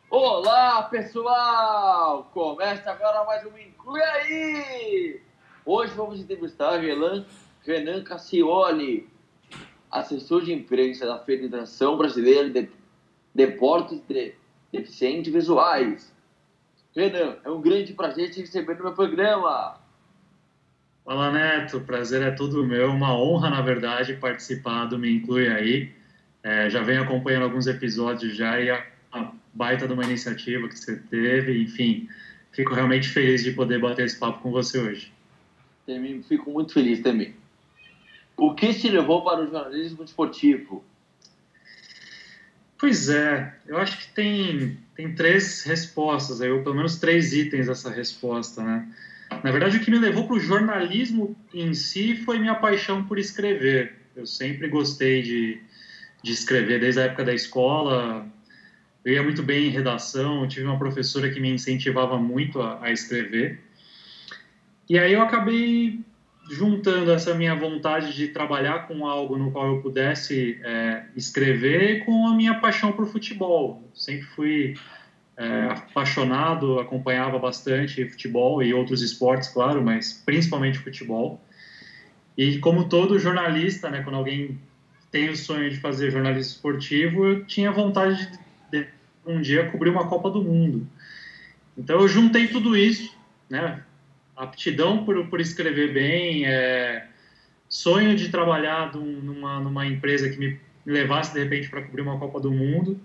Olá, pessoal! Começa agora mais um Inclui Aí! Hoje vamos entrevistar Renan Cassioli, assessor de imprensa da Federação Brasileira de Deportes de Deficientes Visuais. Renan, é um grande prazer te receber no meu programa. Fala, Neto, prazer é todo meu, uma honra, na verdade, participar do Me Inclui Aí. Já venho acompanhando alguns episódios já e a baita de uma iniciativa que você teve, enfim, fico realmente feliz de poder bater esse papo com você hoje. Também fico muito feliz também. O que te levou para o jornalismo esportivo? Pois é, eu acho que tem três respostas, ou pelo menos três itens dessa resposta, né? Na verdade, o que me levou para o jornalismo em si foi minha paixão por escrever. Eu sempre gostei de escrever desde a época da escola. Eu ia muito bem em redação, eu tive uma professora que me incentivava muito a escrever. E aí eu acabei juntando essa minha vontade de trabalhar com algo no qual eu pudesse escrever com a minha paixão por futebol. Sempre fui apaixonado, acompanhava bastante futebol e outros esportes, claro, mas principalmente futebol. E como todo jornalista, né, quando alguém tem o sonho de fazer jornalismo esportivo, eu tinha vontade de um dia cobrir uma Copa do Mundo. Então eu juntei tudo isso, né? Aptidão por escrever bem, sonho de trabalhar numa empresa que me levasse de repente para cobrir uma Copa do Mundo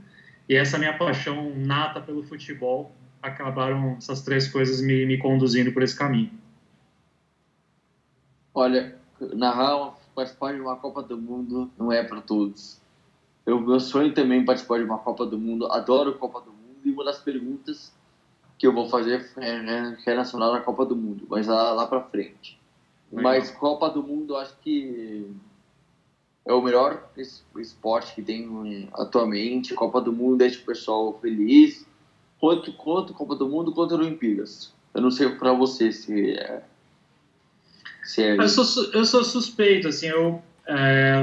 e essa minha paixão nata pelo futebol acabaram essas três coisas me conduzindo por esse caminho. Olha, participar de uma Copa do Mundo não é para todos. Meu sonho também é participar de uma Copa do Mundo. Adoro Copa do Mundo. E uma das perguntas que eu vou fazer é relacionada à Copa do Mundo, mas lá para frente. Legal. Mas Copa do Mundo, acho que é o melhor esporte que tem atualmente. Copa do Mundo deixa o pessoal feliz. Quanto Copa do Mundo, quanto Olimpíadas. Eu não sei para você se é... Eu sou suspeito, assim,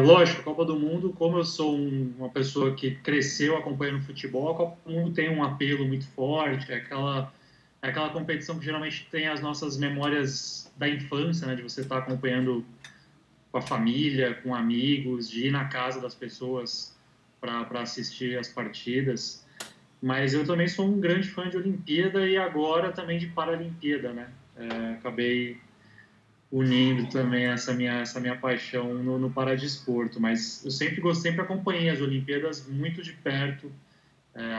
lógico, a Copa do Mundo, como eu sou uma pessoa que cresceu acompanhando futebol, a Copa do Mundo tem um apelo muito forte, é aquela competição que geralmente tem as nossas memórias da infância, né, de você estar acompanhando com a família, com amigos, de ir na casa das pessoas para assistir as partidas. Mas eu também sou um grande fã de Olimpíada e agora também de Paralimpíada, né? Acabei unindo também essa minha paixão no paradesporto, mas eu sempre acompanhei as Olimpíadas muito de perto,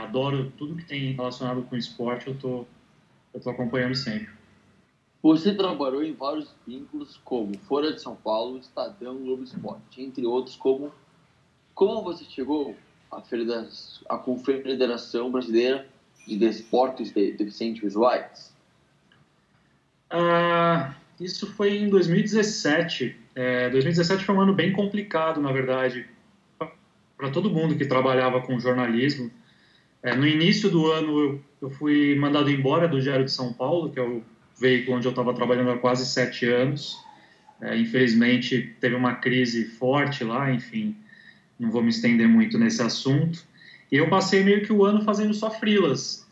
adoro tudo que tem relacionado com esporte, eu tô acompanhando sempre. Você trabalhou em vários vínculos como Folha de São Paulo, Estadão, Globo Esporte, entre outros. Como você chegou à Confederação Brasileira de Desportos de Deficientes Visuais? Isso foi em 2017. 2017 foi um ano bem complicado, na verdade, para todo mundo que trabalhava com jornalismo. No início do ano, eu fui mandado embora do Diário de São Paulo, que é o veículo onde eu estava trabalhando há quase 7 anos. Infelizmente, teve uma crise forte lá, enfim, não vou me estender muito nesse assunto. E eu passei meio que o ano fazendo só freelas.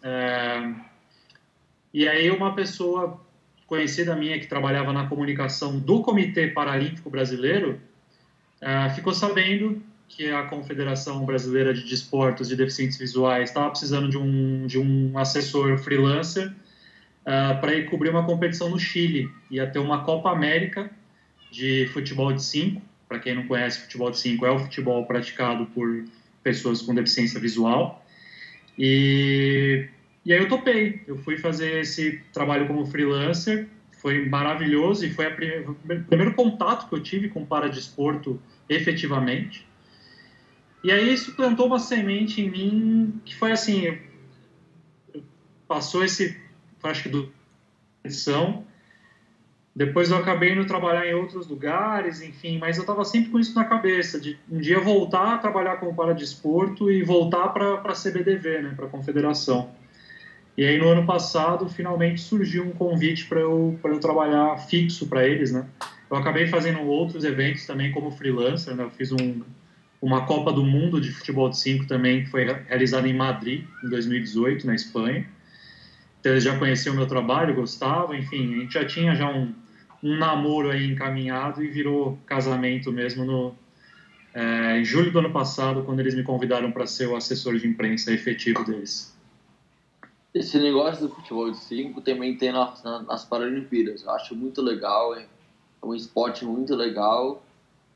E aí uma pessoa conhecida minha que trabalhava na comunicação do Comitê Paralímpico Brasileiro ficou sabendo que a Confederação Brasileira de Desportos de Deficientes Visuais estava precisando de um assessor freelancer para ir cobrir uma competição no Chile. Ia ter uma Copa América de futebol de 5. Para quem não conhece, futebol de 5 é o futebol praticado por pessoas com deficiência visual. E aí eu topei. Eu fui fazer esse trabalho como freelancer. Foi maravilhoso e foi o primeiro contato que eu tive com o paradesporto efetivamente. E aí isso plantou uma semente em mim que foi assim, passou acho que do edição. Depois eu acabei indo trabalhar em outros lugares, enfim, mas eu estava sempre com isso na cabeça, de um dia voltar a trabalhar com o paradesporto e voltar para a CBDV, né, para a Confederação. E aí no ano passado, finalmente surgiu um convite para eu trabalhar fixo para eles, né. Eu acabei fazendo outros eventos também como freelancer, né, eu fiz uma Copa do Mundo de Futebol de 5 também, que foi realizada em Madrid, em 2018, na Espanha. Então, eles já conheciam o meu trabalho, gostavam, enfim, a gente já tinha um namoro aí encaminhado e virou casamento mesmo em julho do ano passado, quando eles me convidaram para ser o assessor de imprensa efetivo deles. Esse negócio do futebol de 5 também tem nas Paralimpíadas. Eu acho muito legal, é um esporte muito legal.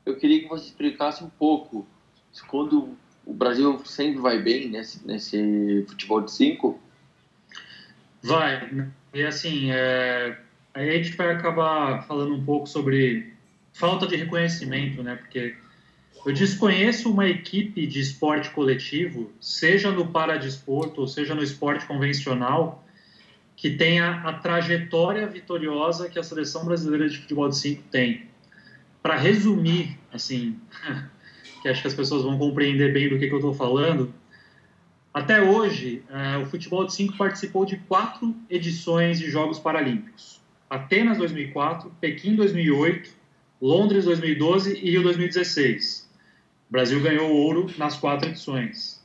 Eu queria que você explicasse um pouco, quando o Brasil sempre vai bem nesse futebol de 5. Vai, né? E assim, aí a gente vai acabar falando um pouco sobre falta de reconhecimento, né? Porque eu desconheço uma equipe de esporte coletivo, seja no paradesporto ou seja no esporte convencional, que tenha a trajetória vitoriosa que a seleção brasileira de futebol de 5 tem. Para resumir, assim, que acho que as pessoas vão compreender bem do que eu estou falando, até hoje, o futebol de 5 participou de 4 edições de Jogos Paralímpicos. Atenas 2004, Pequim 2008, Londres 2012 e Rio 2016. O Brasil ganhou ouro nas 4 edições.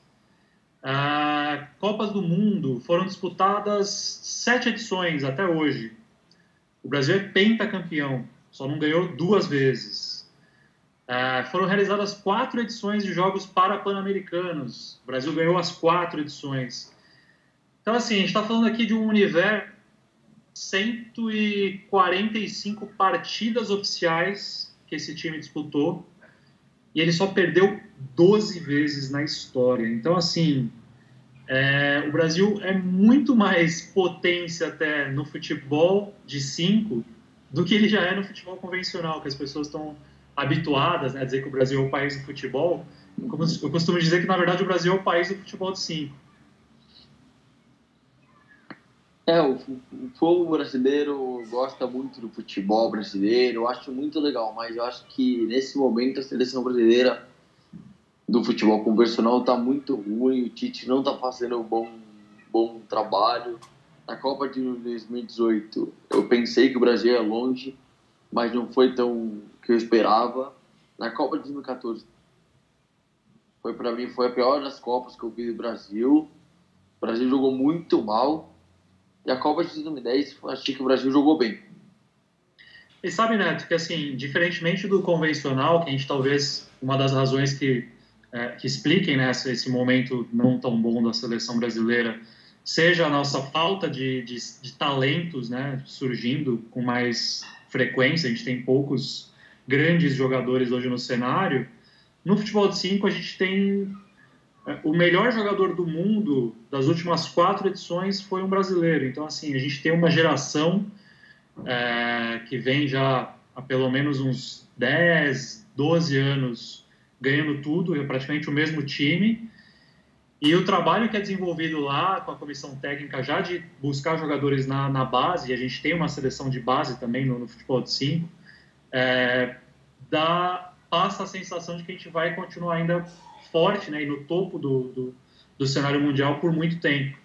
Copas do Mundo foram disputadas 7 edições até hoje. O Brasil é pentacampeão, só não ganhou 2 vezes. Foram realizadas 4 edições de Jogos Pan-Americanos. O Brasil ganhou as 4 edições. Então, assim, a gente está falando aqui de um universo de 145 partidas oficiais que esse time disputou e ele só perdeu 12 vezes na história. Então, assim, o Brasil é muito mais potência até no futebol de 5 do que ele já é no futebol convencional, que as pessoas estão habituadas, né, a dizer que o Brasil é o país do futebol. Eu costumo dizer que, na verdade, o Brasil é o país do futebol de 5. O povo brasileiro gosta muito do futebol brasileiro, eu acho muito legal, mas eu acho que nesse momento a seleção brasileira do futebol convencional está muito ruim, o Tite não está fazendo um bom trabalho. Na Copa de 2018, eu pensei que o Brasil ia longe, mas não foi tão que eu esperava. Na Copa de 2014, para mim, foi a pior das Copas que eu vi do Brasil. O Brasil jogou muito mal. E a Copa de 2010, achei que o Brasil jogou bem. E sabe, Neto, que assim, diferentemente do convencional, que a gente talvez, uma das razões que expliquem, né, esse momento não tão bom da seleção brasileira, seja a nossa falta de talentos, né, surgindo com mais frequência. A gente tem poucos grandes jogadores hoje no cenário. No futebol de 5, a gente tem o melhor jogador do mundo das últimas 4 edições foi um brasileiro. Então, assim, a gente tem uma geração que vem já há pelo menos uns 10, 12 anos ganhando tudo, é praticamente o mesmo time. E o trabalho que é desenvolvido lá com a comissão técnica já de buscar jogadores na base, e a gente tem uma seleção de base também no futebol de 5, passa a sensação de que a gente vai continuar ainda forte, né, e no topo do cenário mundial por muito tempo.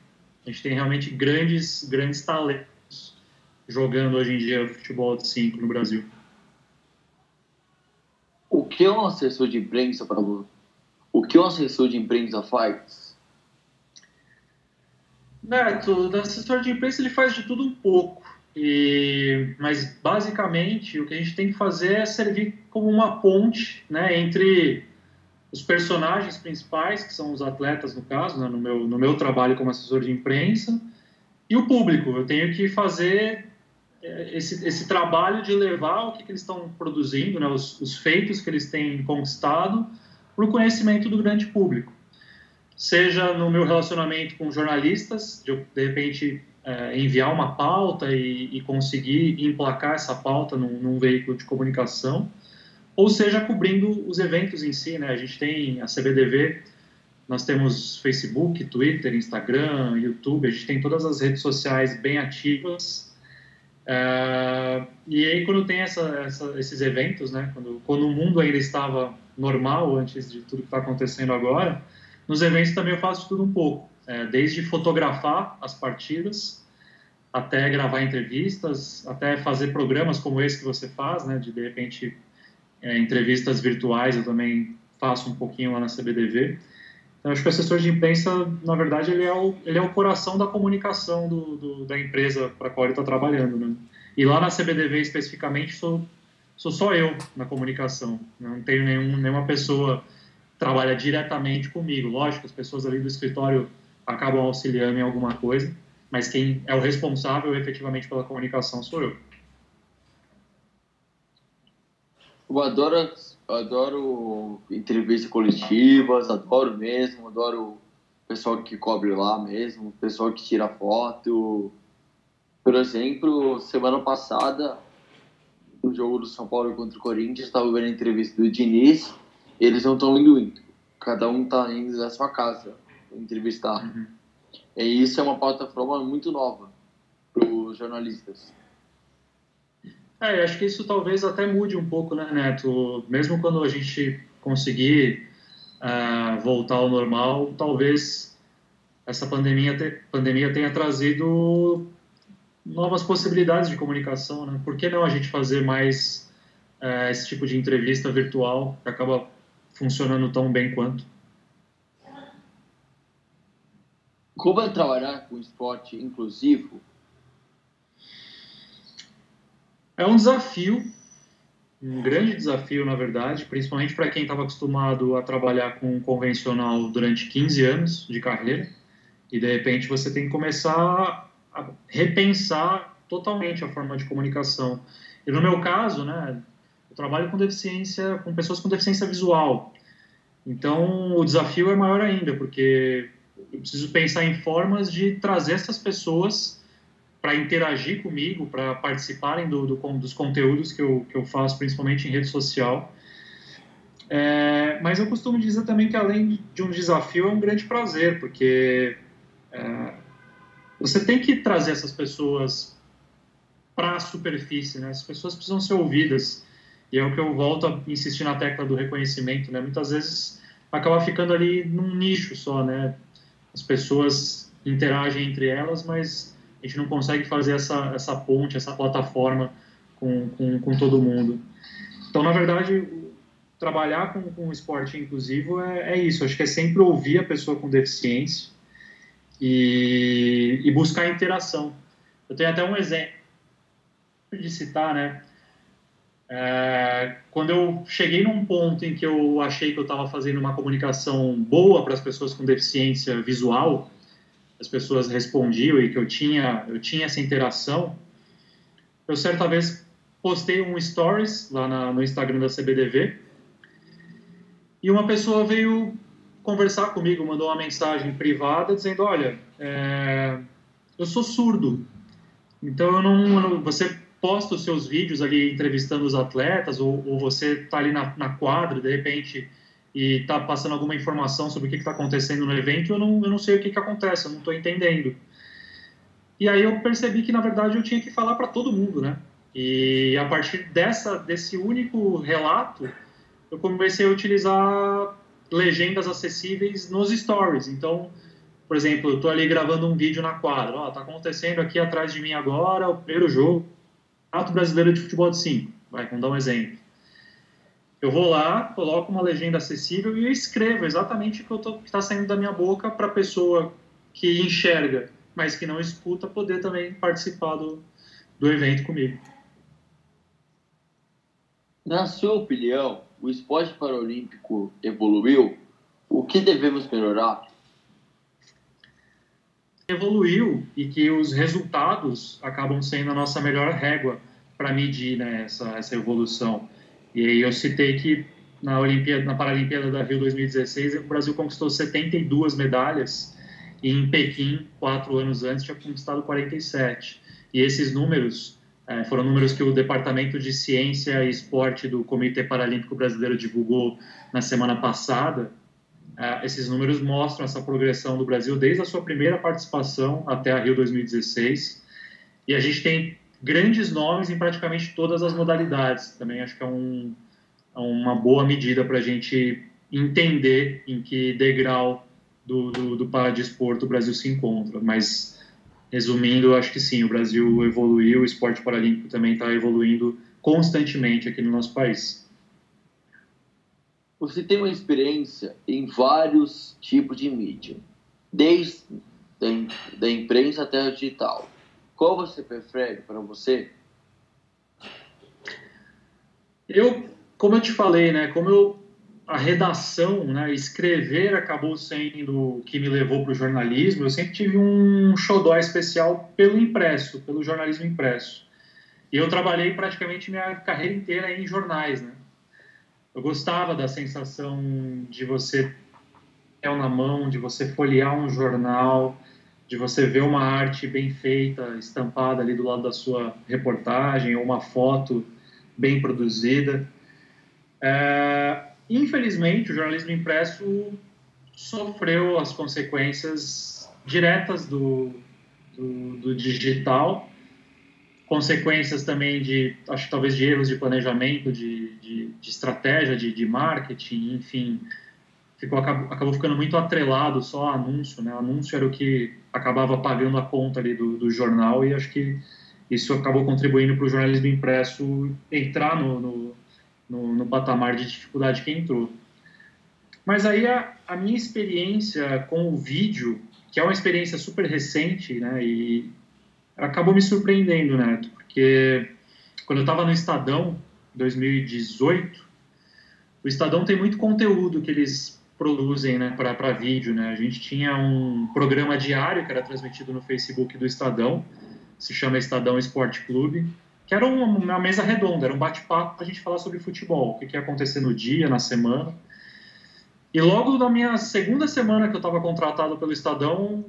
A gente tem realmente grandes talentos jogando hoje em dia futebol de 5 no Brasil. O que um assessor de imprensa O que um assessor de imprensa faz? Neto, o assessor de imprensa ele faz de tudo um pouco. Mas basicamente o que a gente tem que fazer é servir como uma ponte, né, entre os personagens principais, que são os atletas, no caso, né, no meu trabalho como assessor de imprensa, e o público. Eu tenho que fazer esse trabalho de levar o que eles estão produzindo, né, os feitos que eles têm conquistado, para o conhecimento do grande público. Seja no meu relacionamento com jornalistas, de repente enviar uma pauta e conseguir emplacar essa pauta num veículo de comunicação, ou seja, cobrindo os eventos em si, né? A gente tem a CBDV, nós temos Facebook, Twitter, Instagram, YouTube, a gente tem todas as redes sociais bem ativas. E aí, quando tem esses eventos, né? Quando o mundo ainda estava normal, antes de tudo que está acontecendo agora, nos eventos também eu faço tudo um pouco, desde fotografar as partidas, até gravar entrevistas, até fazer programas como esse que você faz, né? De repente... entrevistas virtuais eu também faço um pouquinho lá na CBDV. Então, acho que o assessor de imprensa, na verdade, ele é o coração da comunicação da empresa para a qual ele está trabalhando, né? E lá na CBDV, especificamente, sou só eu na comunicação. Não tenho nenhuma pessoa que trabalha diretamente comigo. Lógico, as pessoas ali do escritório acabam auxiliando em alguma coisa, mas quem é o responsável efetivamente pela comunicação sou eu. Eu adoro entrevistas coletivas, adoro mesmo, adoro o pessoal que cobre lá mesmo, o pessoal que tira foto. Por exemplo, semana passada, no jogo do São Paulo contra o Corinthians, estava vendo a entrevista do Diniz, eles não estão indo. Cada um está indo da sua casa entrevistar. Uhum. E isso é uma plataforma muito nova para os jornalistas. Acho que isso talvez até mude um pouco, né, Neto? Mesmo quando a gente conseguir voltar ao normal, talvez essa pandemia tenha trazido novas possibilidades de comunicação, né? Por que não a gente fazer mais esse tipo de entrevista virtual que acaba funcionando tão bem quanto? Como é trabalhar com esporte inclusivo? É um desafio, um grande desafio, na verdade, principalmente para quem estava acostumado a trabalhar com convencional durante 15 anos de carreira, e de repente você tem que começar a repensar totalmente a forma de comunicação. E no meu caso, né, eu trabalho com pessoas com deficiência visual. Então, o desafio é maior ainda, porque eu preciso pensar em formas de trazer essas pessoas para interagir comigo, para participarem dos conteúdos que eu faço, principalmente em rede social. Mas eu costumo dizer também que, além de um desafio, é um grande prazer, porque você tem que trazer essas pessoas para a superfície, né? As pessoas precisam ser ouvidas. E é o que eu volto a insistir na tecla do reconhecimento, né? Muitas vezes acaba ficando ali num nicho só, né? As pessoas interagem entre elas, mas a gente não consegue fazer essa ponte, essa plataforma com todo mundo. Então, na verdade, trabalhar com o esporte inclusivo é isso. Acho que é sempre ouvir a pessoa com deficiência e buscar interação. Eu tenho até um exemplo de citar, né? Quando eu cheguei num ponto em que eu achei que eu estava fazendo uma comunicação boa para as pessoas com deficiência visual, as pessoas respondiam e que eu tinha essa interação, eu certa vez postei um stories lá no Instagram da CBDV e uma pessoa veio conversar comigo, mandou uma mensagem privada dizendo, olha, eu sou surdo, então você posta os seus vídeos ali entrevistando os atletas ou você está ali na quadra, de repente, e está passando alguma informação sobre o que está acontecendo no evento, eu não sei o que acontece, eu não estou entendendo. E aí eu percebi que, na verdade, eu tinha que falar para todo mundo, né? E a partir desse único relato, eu comecei a utilizar legendas acessíveis nos stories. Então, por exemplo, eu estou ali gravando um vídeo na quadra. Está acontecendo aqui atrás de mim agora o primeiro jogo, Campeonato Brasileiro de Futebol de 5. Vamos dar um exemplo. Eu vou lá, coloco uma legenda acessível e eu escrevo exatamente o que está saindo da minha boca para a pessoa que enxerga, mas que não escuta, poder também participar do evento comigo. Na sua opinião, o esporte paralímpico evoluiu? O que devemos melhorar? Evoluiu e que os resultados acabam sendo a nossa melhor régua para medir, né, essa evolução. E aí eu citei que na Paralimpíada da Rio 2016 o Brasil conquistou 72 medalhas e em Pequim, 4 anos antes, tinha conquistado 47. E esses números foram números que o Departamento de Ciência e Esporte do Comitê Paralímpico Brasileiro divulgou na semana passada. Esses números mostram essa progressão do Brasil desde a sua primeira participação até a Rio 2016. E a gente tem grandes nomes em praticamente todas as modalidades. Também acho que é uma boa medida para a gente entender em que degrau do paradesporto o Brasil se encontra. Mas, resumindo, eu acho que sim, o Brasil evoluiu, o esporte paralímpico também está evoluindo constantemente aqui no nosso país. Você tem uma experiência em vários tipos de mídia, desde da imprensa até a digital. Qual você prefere para você? Como eu te falei, né, a redação, né, escrever acabou sendo o que me levou para o jornalismo, eu sempre tive um xodó especial pelo impresso, pelo jornalismo impresso. E eu trabalhei praticamente minha carreira inteira em jornais, né? Eu gostava da sensação de você ter na mão, de você folhear um jornal, de você ver uma arte bem feita, estampada ali do lado da sua reportagem, ou uma foto bem produzida. Infelizmente, o jornalismo impresso sofreu as consequências diretas do digital, consequências também acho que talvez de erros de planejamento, de estratégia, de marketing, enfim, acabou ficando muito atrelado só a anúncio, né? O anúncio era o que acabava pagando a conta ali do jornal, e acho que isso acabou contribuindo para o jornalismo impresso entrar no patamar de dificuldade que entrou. Mas aí a minha experiência com o vídeo, que é uma experiência super recente, né, e acabou me surpreendendo, né, porque quando eu estava no Estadão, em 2018, o Estadão tem muito conteúdo que eles produzem, né, para vídeo, né. A gente tinha um programa diário que era transmitido no Facebook do Estadão, se chama Estadão Esporte Clube, que era uma mesa redonda, era um bate-papo para a gente falar sobre futebol, o que ia acontecer no dia, na semana. E logo na minha segunda semana que eu estava contratado pelo Estadão,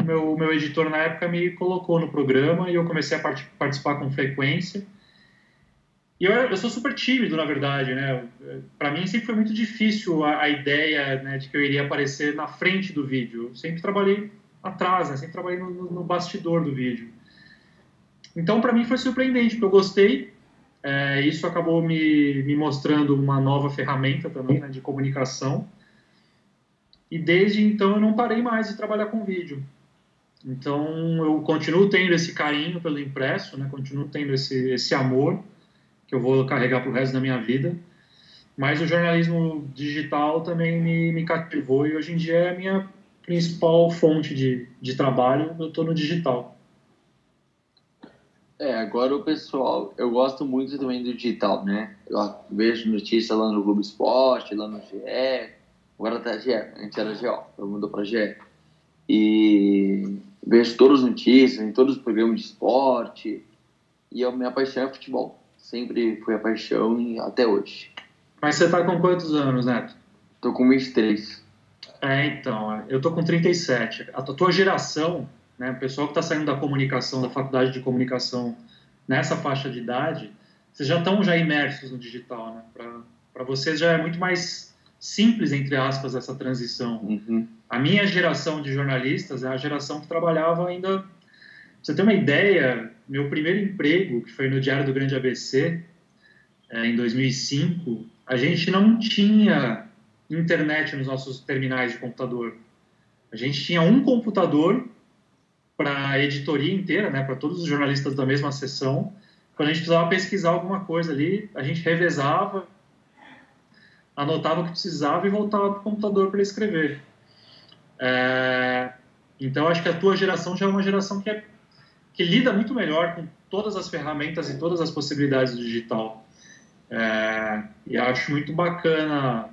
meu editor na época me colocou no programa e eu comecei a participar com frequência. E eu sou super tímido, na verdade, né? Para mim sempre foi muito difícil a ideia, né, de que eu iria aparecer na frente do vídeo. Eu sempre trabalhei atrás, né? Sempre trabalhei no bastidor do vídeo. Então, para mim foi surpreendente, porque eu gostei. Isso acabou me mostrando uma nova ferramenta também, né, de comunicação. E desde então eu não parei mais de trabalhar com vídeo. Então eu continuo tendo esse carinho pelo impresso, né? Continuo tendo esse amor que eu vou carregar para o resto da minha vida. Mas o jornalismo digital também me cativou e hoje em dia é a minha principal fonte de trabalho. Eu estou no digital. Agora o pessoal, eu gosto muito também do digital, né? Eu vejo notícia lá no Globo Esporte, lá no GE, agora tá GE, antes era GO, mudou para GE. E vejo todas as notícias, em todos os programas de esporte, e a minha paixão é futebol. Sempre foi a paixão e até hoje. Mas você tá com quantos anos, Neto? Tô com 23. Então, eu tô com 37. A tua geração, né, o pessoal que está saindo da comunicação, da faculdade de comunicação, nessa faixa de idade, vocês já estão imersos no digital, né? Para vocês já é muito mais simples, entre aspas, essa transição. Uhum. A minha geração de jornalistas é a geração que trabalhava ainda... Pra você ter uma ideia, meu primeiro emprego, que foi no Diário do Grande ABC, em 2005, a gente não tinha internet nos nossos terminais de computador. A gente tinha um computador para a editoria inteira, né, para todos os jornalistas da mesma seção. Quando a gente precisava pesquisar alguma coisa ali, a gente revezava, anotava o que precisava e voltava para o computador para escrever. Então, acho que a tua geração já é uma geração que lida muito melhor com todas as ferramentas e todas as possibilidades do digital. E acho muito bacana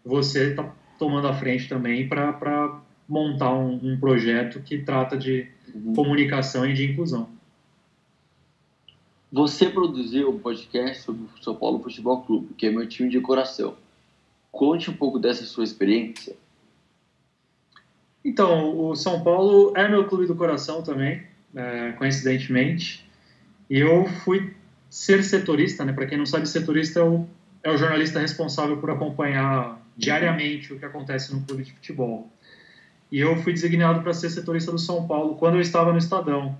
você estar tomando a frente também para montar um projeto que trata de comunicação e de inclusão. Você produziu um podcast sobre o São Paulo Futebol Clube, que é meu time de coração. Conte um pouco dessa sua experiência. Então, o São Paulo é meu clube do coração também, coincidentemente. E eu fui ser setorista, né? Para quem não sabe, setorista é o jornalista responsável por acompanhar diariamente o que acontece no clube de futebol. E eu fui designado para ser setorista do São Paulo quando eu estava no Estadão,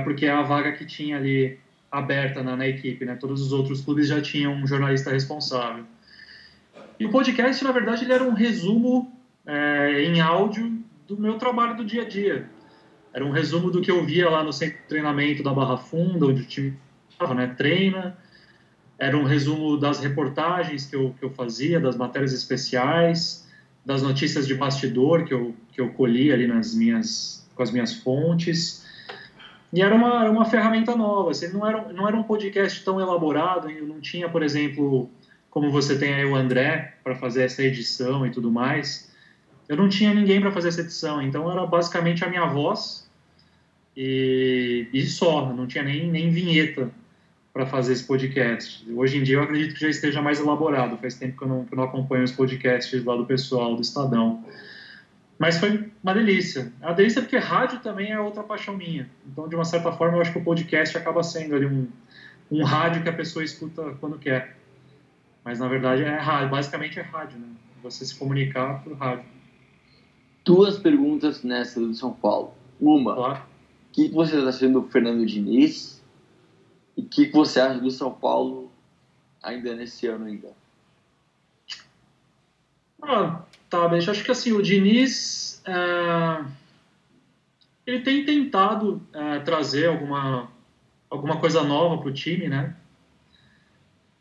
porque é a vaga que tinha ali aberta na equipe, né? Todos os outros clubes já tinham um jornalista responsável. E o podcast, na verdade, ele era um resumo em áudio do meu trabalho do dia a dia. Era um resumo do que eu via lá no centro de treinamento da Barra Funda, onde o time treina. era um resumo das reportagens que eu fazia, das matérias especiais, das notícias de bastidor que eu colhi ali com as minhas fontes. E era uma ferramenta nova, assim, não era um podcast tão elaborado, eu não tinha, por exemplo, como você tem aí o André para fazer essa edição e tudo mais. Eu não tinha ninguém para fazer essa edição, então era basicamente a minha voz e só, não tinha nem vinheta para fazer esse podcast. Hoje em dia eu acredito que já esteja mais elaborado, faz tempo que eu não acompanho os podcasts lá do pessoal do Estadão. Mas foi uma delícia. A delícia é porque rádio também é outra paixão minha. Então, de uma certa forma, eu acho que o podcast acaba sendo ali um rádio que a pessoa escuta quando quer. Mas, na verdade, é rádio. Basicamente é rádio, né? Você se comunicar por rádio. 2 perguntas nessa do São Paulo. Uma, Claro. o que você está achando do Fernando Diniz? E o que você acha do São Paulo ainda nesse ano ainda? Tá, mas acho que assim, o Diniz, ele tem tentado trazer alguma coisa nova para o time, né?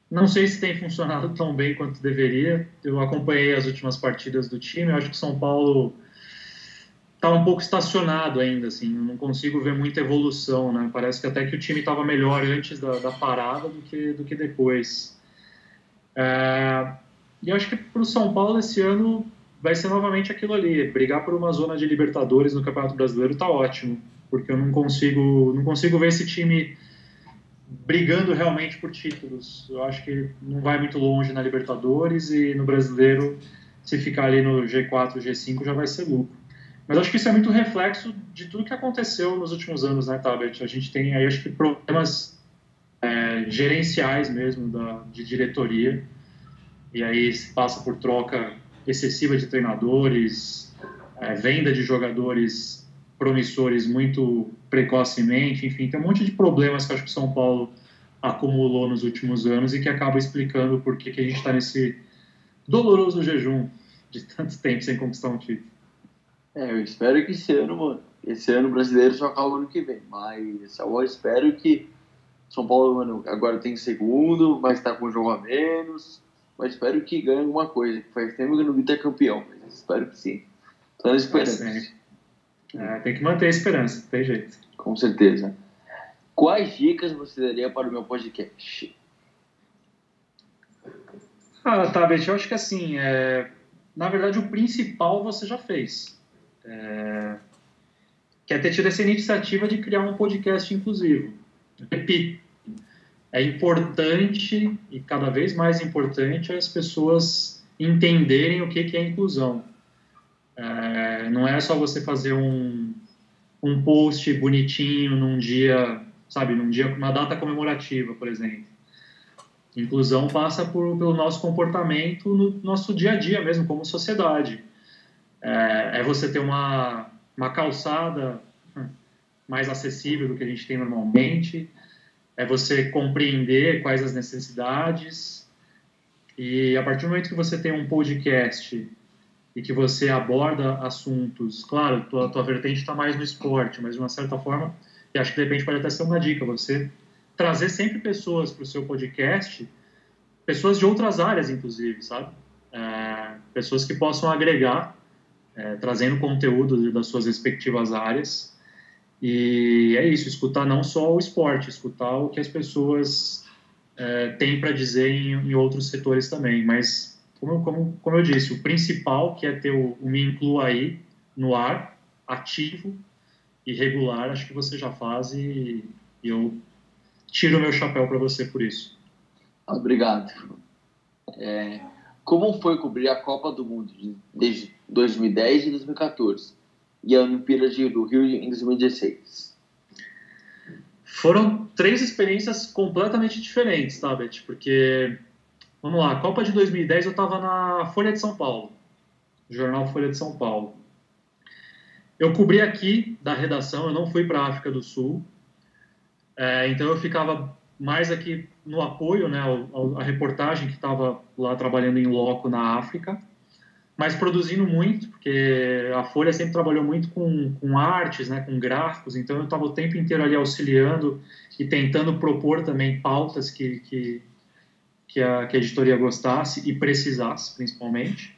Não sei se tem funcionado tão bem quanto deveria. Eu acompanhei as últimas partidas do time, eu acho que o São Paulo está um pouco estacionado ainda, assim, não consigo ver muita evolução, né? Parece que até que o time estava melhor antes da parada do que depois. E eu acho que para o São Paulo esse ano vai ser novamente aquilo ali, brigar por uma zona de Libertadores no Campeonato Brasileiro está ótimo, porque eu não consigo ver esse time brigando realmente por títulos. Eu acho que não vai muito longe na Libertadores e no Brasileiro, se ficar ali no G4, G5 já vai ser lucro. Mas acho que isso é muito reflexo de tudo que aconteceu nos últimos anos, né, Tabet? A gente tem aí, acho que, problemas gerenciais mesmo de diretoria, e aí se passa por troca excessiva de treinadores, venda de jogadores promissores muito precocemente, enfim, tem um monte de problemas que acho que o São Paulo acumulou nos últimos anos e que acaba explicando por que a gente está nesse doloroso jejum de tanto tempo sem conquistar um título. Eu espero que esse ano brasileiro só acaba ano que vem, mas eu espero que São Paulo, mano, agora tem segundo, mas está com um jogo a menos, mas espero que ganhe alguma coisa, que faz tempo que não grita campeão, mas espero que sim. Tô na esperança. Tem que manter a esperança, tem jeito. Com certeza. Quais dicas você daria para o meu podcast? Tá, Beth, eu acho que assim, na verdade o principal você já fez. Que é ter tido essa iniciativa de criar um podcast inclusivo. Repito, é importante e cada vez mais importante as pessoas entenderem o que é inclusão. Não é só você fazer um post bonitinho num dia, sabe, uma data comemorativa, por exemplo. Inclusão passa pelo nosso comportamento no nosso dia a dia mesmo, como sociedade. É você ter uma calçada mais acessível do que a gente tem normalmente, é você compreender quais as necessidades, e a partir do momento que você tem um podcast e que você aborda assuntos, claro, tua vertente está mais no esporte, mas de uma certa forma, e acho que de repente pode até ser uma dica, você trazer sempre pessoas para o seu podcast, pessoas de outras áreas, inclusive, sabe? Pessoas que possam agregar, trazendo conteúdo das suas respectivas áreas. E é isso, escutar não só o esporte, escutar o que as pessoas têm para dizer em outros setores também. Mas, como eu disse, o principal, que é ter o Me Inclua Aí no ar, ativo e regular, acho que você já faz e eu tiro o meu chapéu para você por isso. Obrigado. Como foi cobrir a Copa do Mundo desde 2010 e 2014 e a Olimpíada do Rio em 2016? Foram 3 experiências completamente diferentes, tá, Beth? Porque, vamos lá, a Copa de 2010 eu estava na Folha de São Paulo, jornal Folha de São Paulo. Eu cobri aqui da redação, eu não fui para a África do Sul, então eu ficava mais aqui no apoio, né, a reportagem que estava lá trabalhando em loco na África, mas produzindo muito, porque a Folha sempre trabalhou muito com artes, né, com gráficos, então eu estava o tempo inteiro ali auxiliando e tentando propor também pautas que que a editoria gostasse e precisasse, principalmente.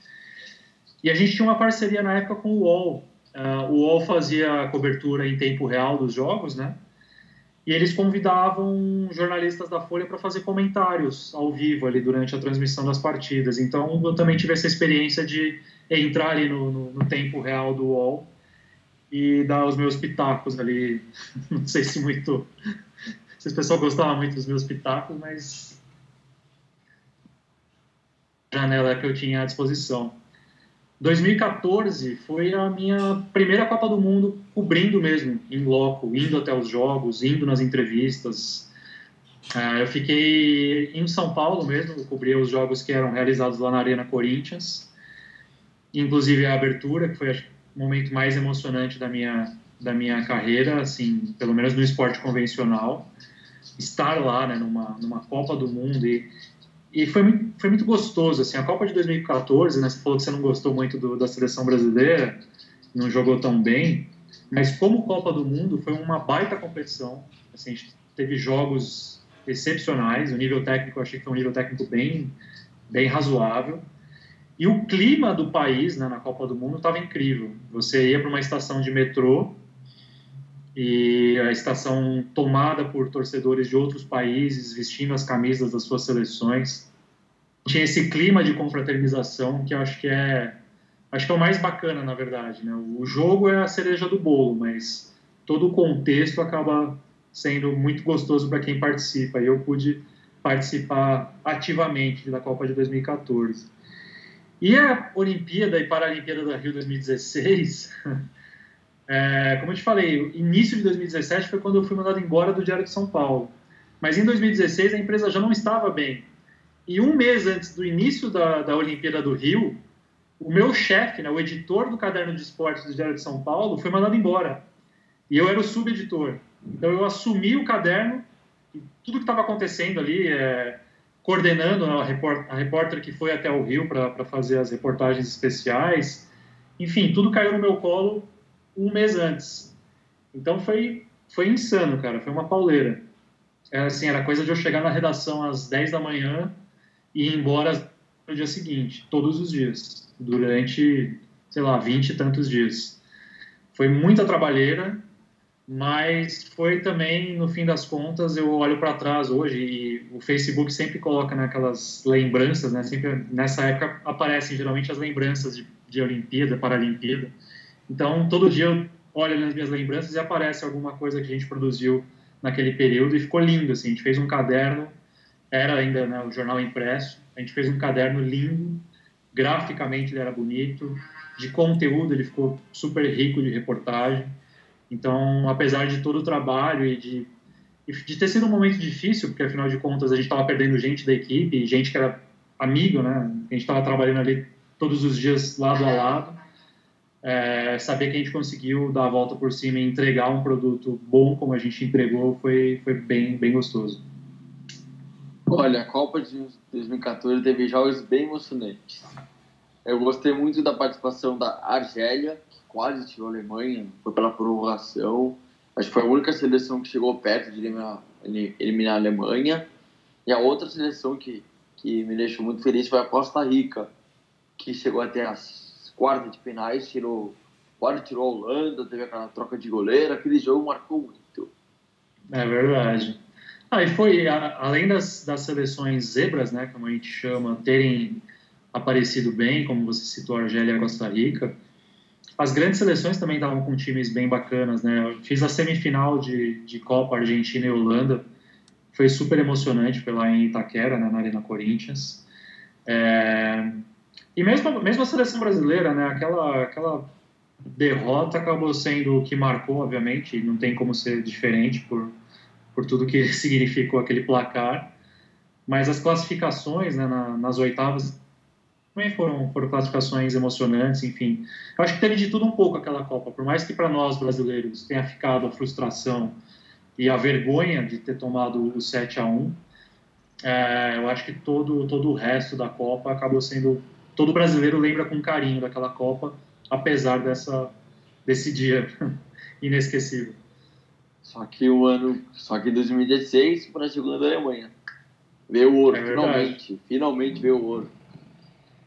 E a gente tinha uma parceria na época com o UOL. O UOL fazia a cobertura em tempo real dos jogos, né? E eles convidavam jornalistas da Folha para fazer comentários ao vivo ali durante a transmissão das partidas. Então, eu também tive essa experiência de entrar ali no tempo real do UOL e dar os meus pitacos ali. Não sei se o pessoal gostava muito dos meus pitacos, mas a janela que eu tinha à disposição. 2014 foi a minha primeira Copa do Mundo cobrindo mesmo, em loco, indo até os jogos, indo nas entrevistas. Eu fiquei em São Paulo mesmo, cobria os jogos que eram realizados lá na Arena Corinthians, inclusive a abertura, que foi acho, o momento mais emocionante da minha carreira, assim, pelo menos no esporte convencional. Estar lá, né, numa Copa do Mundo e foi muito gostoso, assim, a Copa de 2014, né, você falou que você não gostou muito da seleção brasileira, não jogou tão bem, mas como Copa do Mundo foi uma baita competição, assim, a gente teve jogos excepcionais, o nível técnico, eu achei que foi um nível técnico bem razoável, e o clima do país, né, na Copa do Mundo estava incrível, você ia para uma estação de metrô, e a estação tomada por torcedores de outros países, vestindo as camisas das suas seleções. Tinha esse clima de confraternização que eu acho que é o mais bacana, na verdade, né? O jogo é a cereja do bolo, mas todo o contexto acaba sendo muito gostoso para quem participa. E eu pude participar ativamente da Copa de 2014. E a Olimpíada e Paralimpíada da Rio 2016... como eu te falei, o início de 2017 foi quando eu fui mandado embora do Diário de São Paulo. Mas em 2016 a empresa já não estava bem. E um mês antes do início da Olimpíada do Rio, o meu chefe, né, o editor do caderno de esportes do Diário de São Paulo, foi mandado embora. E eu era o subeditor. Então eu assumi o caderno e tudo que estava acontecendo ali, coordenando, né, a repórter que foi até o Rio para fazer as reportagens especiais. Enfim, tudo caiu no meu colo um mês antes. Então foi insano, cara. Foi uma pauleira. Era coisa de eu chegar na redação às 10 da manhã e ir embora no dia seguinte, todos os dias, durante, sei lá, 20 e tantos dias. Foi muita trabalheira, mas foi também, no fim das contas, eu olho para trás hoje e o Facebook sempre coloca naquelas lembranças, né? Sempre nessa época aparecem geralmente as lembranças de Olimpíada, Paralimpíada. Então, todo dia eu olho nas minhas lembranças e aparece alguma coisa que a gente produziu naquele período e ficou lindo, assim. A gente fez um caderno, era ainda, né, o jornal impresso, a gente fez um caderno lindo, graficamente ele era bonito, de conteúdo ele ficou super rico de reportagem. Então, apesar de todo o trabalho e de ter sido um momento difícil, porque afinal de contas a gente estava perdendo gente da equipe, gente que era amigo, né, a gente estava trabalhando ali todos os dias lado a lado. Saber que a gente conseguiu dar a volta por cima e entregar um produto bom como a gente entregou foi bem gostoso. Olha, a Copa de 2014 teve jogos bem emocionantes. Eu gostei muito da participação da Argélia, que quase tirou a Alemanha, foi pela prorrogação. Acho que foi a única seleção que chegou perto de eliminar a Alemanha. E a outra seleção que me deixou muito feliz foi a Costa Rica, que chegou até as quarta de penais, quase tirou a Holanda, teve aquela troca de goleiro, aquele jogo marcou muito. É verdade. E foi, além das seleções zebras, né, como a gente chama, terem aparecido bem, como você citou, a Argélia e a Costa Rica, as grandes seleções também estavam com times bem bacanas, né? Eu fiz a semifinal de Copa Argentina e Holanda, foi super emocionante, foi lá em Itaquera, né, na Arena Corinthians. E mesmo a seleção brasileira, né, aquela derrota acabou sendo o que marcou, obviamente, e não tem como ser diferente por tudo que significou aquele placar. Mas as classificações, né, nas oitavas também foram classificações emocionantes, enfim. Eu acho que teve de tudo um pouco aquela Copa, por mais que para nós brasileiros tenha ficado a frustração e a vergonha de ter tomado o 7-1, eu acho que todo o resto da Copa acabou sendo... Todo brasileiro lembra com carinho daquela Copa, apesar desse dia inesquecível. Só que em 2016, para a segunda da Alemanha. Veio o ouro, verdade. finalmente veio o ouro.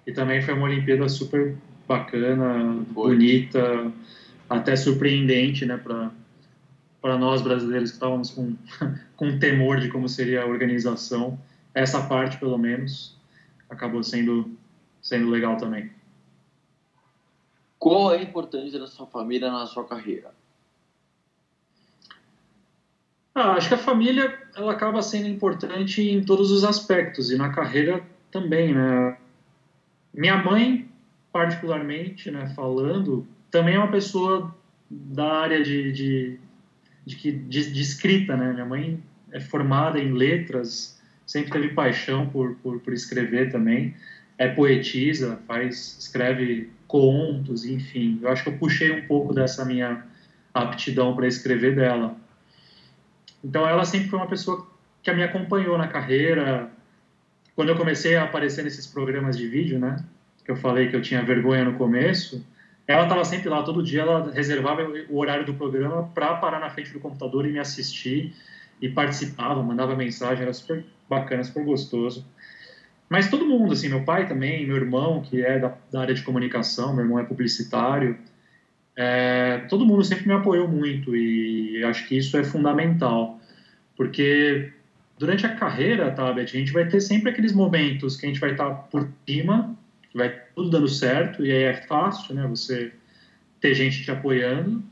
E também foi uma Olimpíada super bacana, bonita, até surpreendente, né, para nós brasileiros que estávamos com temor de como seria a organização. Essa parte, pelo menos, acabou sendo legal também. Qual é a importância da sua família na sua carreira? Acho que a família ela acaba sendo importante em todos os aspectos e na carreira também, né? Minha mãe, particularmente, né, falando, também é uma pessoa da área de escrita, né? Minha mãe é formada em letras, sempre teve paixão por escrever também, é poetisa, escreve contos, enfim. Eu acho que eu puxei um pouco dessa minha aptidão para escrever dela. Então, ela sempre foi uma pessoa que me acompanhou na carreira. Quando eu comecei a aparecer nesses programas de vídeo, né, que eu falei que eu tinha vergonha no começo, ela estava sempre lá, todo dia ela reservava o horário do programa para parar na frente do computador e me assistir, e participava, mandava mensagem, era super bacana, super gostoso. Mas todo mundo, assim, meu pai também, meu irmão, que é da área de comunicação, meu irmão é publicitário, todo mundo sempre me apoiou muito e acho que isso é fundamental, porque durante a carreira, tá, Beth, a gente vai ter sempre aqueles momentos que a gente vai estar por cima, que vai tudo dando certo, e aí é fácil, né, você ter gente te apoiando,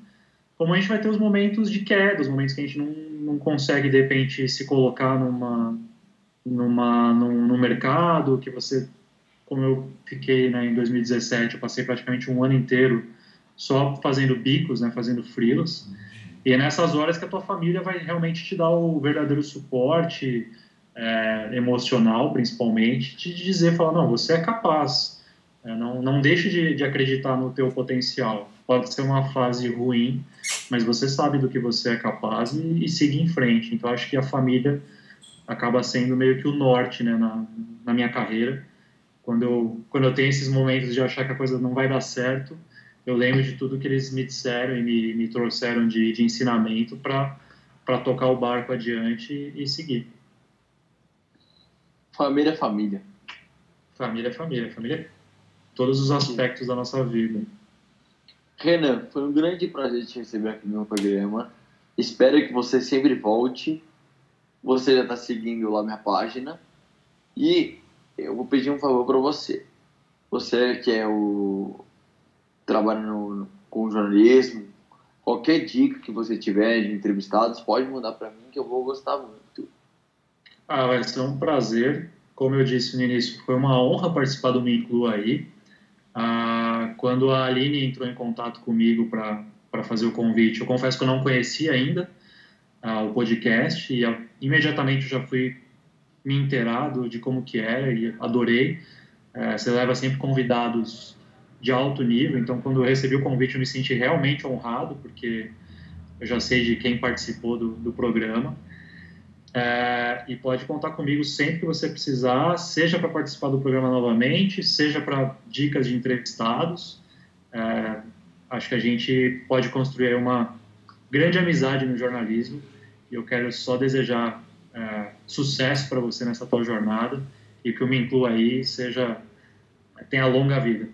como a gente vai ter os momentos de queda, os momentos que a gente não consegue, de repente, se colocar no mercado, que você, como eu fiquei, né, em 2017, eu passei praticamente um ano inteiro só fazendo bicos, né, fazendo freelas, e é nessas horas que a tua família vai realmente te dar o verdadeiro suporte, emocional, principalmente, te dizer, falar, não, você é capaz, não deixe de acreditar no teu potencial. Pode ser uma fase ruim, mas você sabe do que você é capaz e siga em frente. Então, acho que a família acaba sendo meio que o norte, né, na minha carreira. Quando eu tenho esses momentos de achar que a coisa não vai dar certo, eu lembro de tudo que eles me disseram e me trouxeram de ensinamento para tocar o barco adiante e seguir. Família é família. Família é família. Família é todos os aspectos da nossa vida. Renan, foi um grande prazer te receber aqui no meu programa. Espero que você sempre volte. Você já está seguindo lá minha página. E eu vou pedir um favor para você. Você que trabalha com jornalismo, qualquer dica que você tiver de entrevistados, pode mandar para mim que eu vou gostar muito. Vai ser um prazer. Como eu disse no início, foi uma honra participar do Me Inclua Aí. Quando a Aline entrou em contato comigo para fazer o convite, eu confesso que eu não conhecia ainda o podcast e imediatamente eu já fui me inteirado de como que era e adorei. Você leva sempre convidados de alto nível, então quando eu recebi o convite eu me senti realmente honrado, porque eu já sei de quem participou do programa. E pode contar comigo sempre que você precisar, seja para participar do programa novamente, seja para dicas de entrevistados. Acho que a gente pode construir uma grande amizade no jornalismo e eu quero só desejar sucesso para você nessa tua jornada e que eu me inclua aí tenha longa vida.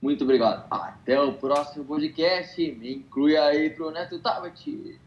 Muito obrigado. Até o próximo podcast. Me inclui aí pro Neto Tabet.